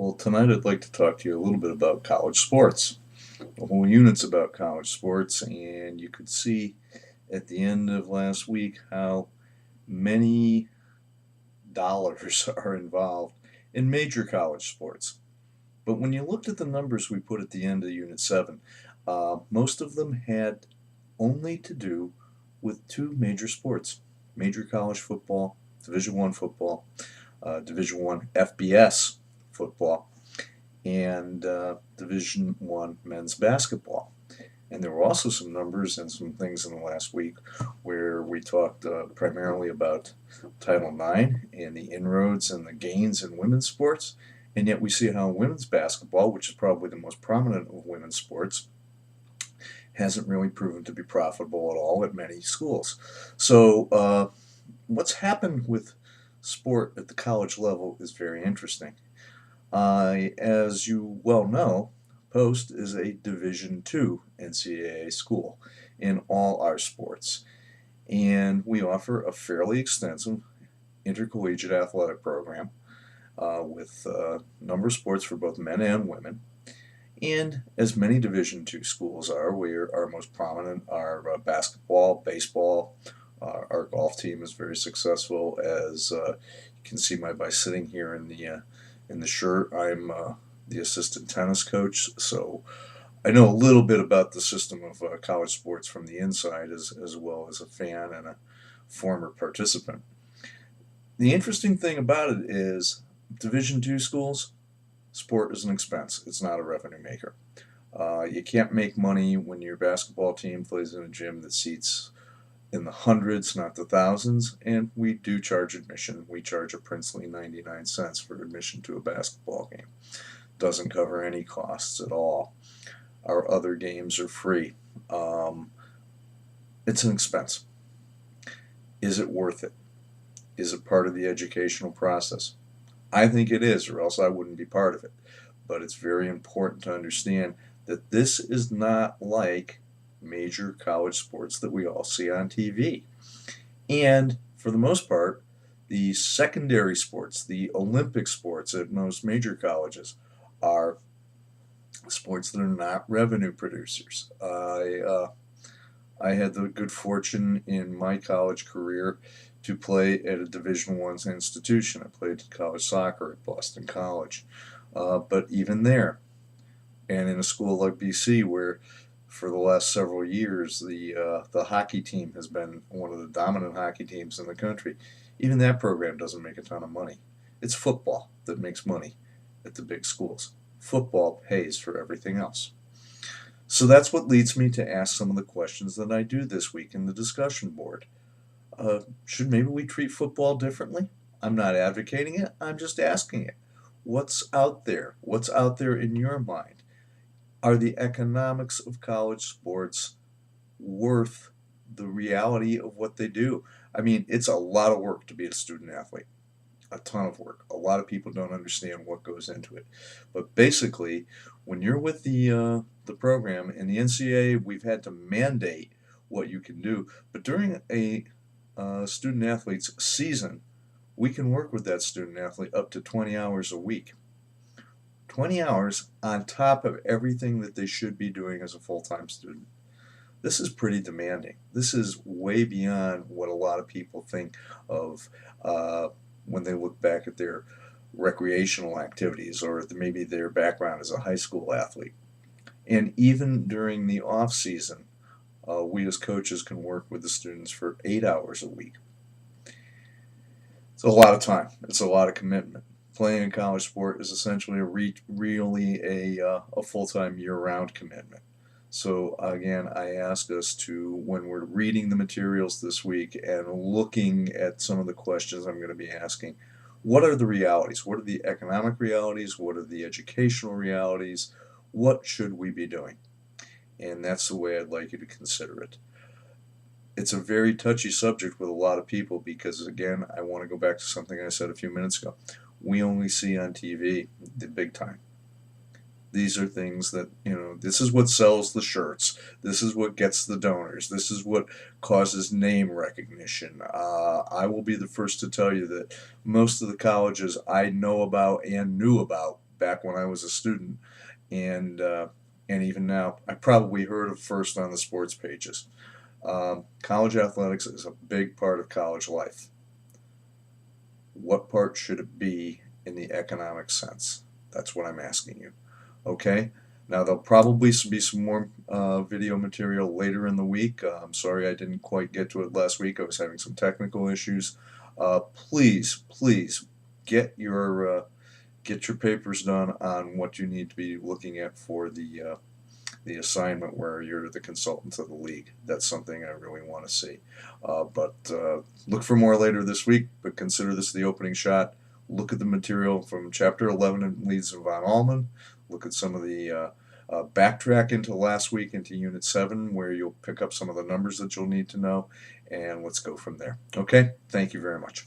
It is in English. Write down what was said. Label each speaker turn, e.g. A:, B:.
A: Well, tonight I'd like to talk to you a little bit about college sports. The whole unit's about college sports, and you could see at the end of last week how many dollars are involved in major college sports. But when you looked at the numbers we put at the end of Unit 7, most of them had only to do with two major sports: major college football, Division I football, Division I FBS football, and Division I men's basketball. And there were also some numbers and some things in the last week where we talked primarily about Title IX and the inroads and the gains in women's sports. And yet we see how women's basketball, which is probably the most prominent of women's sports, hasn't really proven to be profitable at all at many schools. So what's happened with sport at the college level is very interesting. As you well know, Post is a Division II NCAA school in all our sports, and we offer a fairly extensive intercollegiate athletic program with a number of sports for both men and women. And as many Division II schools are, our most prominent are basketball, baseball. Our golf team is very successful, as you can see by sitting here in the shirt. I'm the assistant tennis coach, so I know a little bit about the system of college sports from the inside, as well as a fan and a former participant. The interesting thing about it is Division II schools, sport is an expense. It's not a revenue maker. You can't make money when your basketball team plays in a gym that seats in the hundreds, not the thousands, and we do charge admission. We charge a princely 99 cents for admission to a basketball game. Doesn't cover any costs at all. Our other games are free. It's an expense. Is it worth it? Is it part of the educational process? I think it is, or else I wouldn't be part of it. But it's very important to understand that this is not like major college sports that we all see on TV. And for the most part, the secondary sports, the Olympic sports at most major colleges, are sports that are not revenue producers. I had the good fortune in my college career to play at a Division I institution. I played college soccer at Boston College. But even there, and in a school like BC, where for the last several years the hockey team has been one of the dominant hockey teams in the country, even that program doesn't make a ton of money. It's football that makes money at the big schools. Football pays for everything else. So that's what leads me to ask some of the questions that I do this week in the discussion board. Should maybe we treat football differently? I'm not advocating it, I'm just asking it. What's out there? What's out there in your mind? Are the economics of college sports worth the reality of what they do? I mean, it's a lot of work to be a student athlete. A ton of work. A lot of people don't understand what goes into it. But basically, when you're with the program in the NCAA, we've had to mandate what you can do. But during a student athlete's season, we can work with that student athlete up to 20 hours a week. 20 hours on top of everything that they should be doing as a full-time student. This is pretty demanding. This is way beyond what a lot of people think of when they look back at their recreational activities or maybe their background as a high school athlete. And even during the off season, we as coaches can work with the students for 8 hours a week. It's a lot of time. It's a lot of commitment. Playing a college sport is essentially really a full-time year-round commitment. So again, I ask us to, when we're reading the materials this week and looking at some of the questions I'm going to be asking, what are the realities? What are the economic realities? What are the educational realities? What should we be doing? And that's the way I'd like you to consider it. It's a very touchy subject with a lot of people because, again, I want to go back to something I said a few minutes ago. We only see on TV the big time. These are things that, this is what sells the shirts. This is what gets the donors. This is what causes name recognition. I will be the first to tell you that most of the colleges I know about and knew about back when I was a student, and even now, I probably heard of first on the sports pages. College athletics is a big part of college life. What part should it be in the economic sense? That's what I'm asking you. Okay? Now, there'll probably be some more video material later in the week. I'm sorry I didn't quite get to it last week. I was having some technical issues. Please, please get your papers done on what you need to be looking at for the assignment where you're the consultant of the league. That's something I really want to see. But look for more later this week, but consider this the opening shot. Look at the material from Chapter 11 in Leeds and von Allman. Look at some of the backtrack into last week into Unit 7, where you'll pick up some of the numbers that you'll need to know, and let's go from there. Okay? Thank you very much.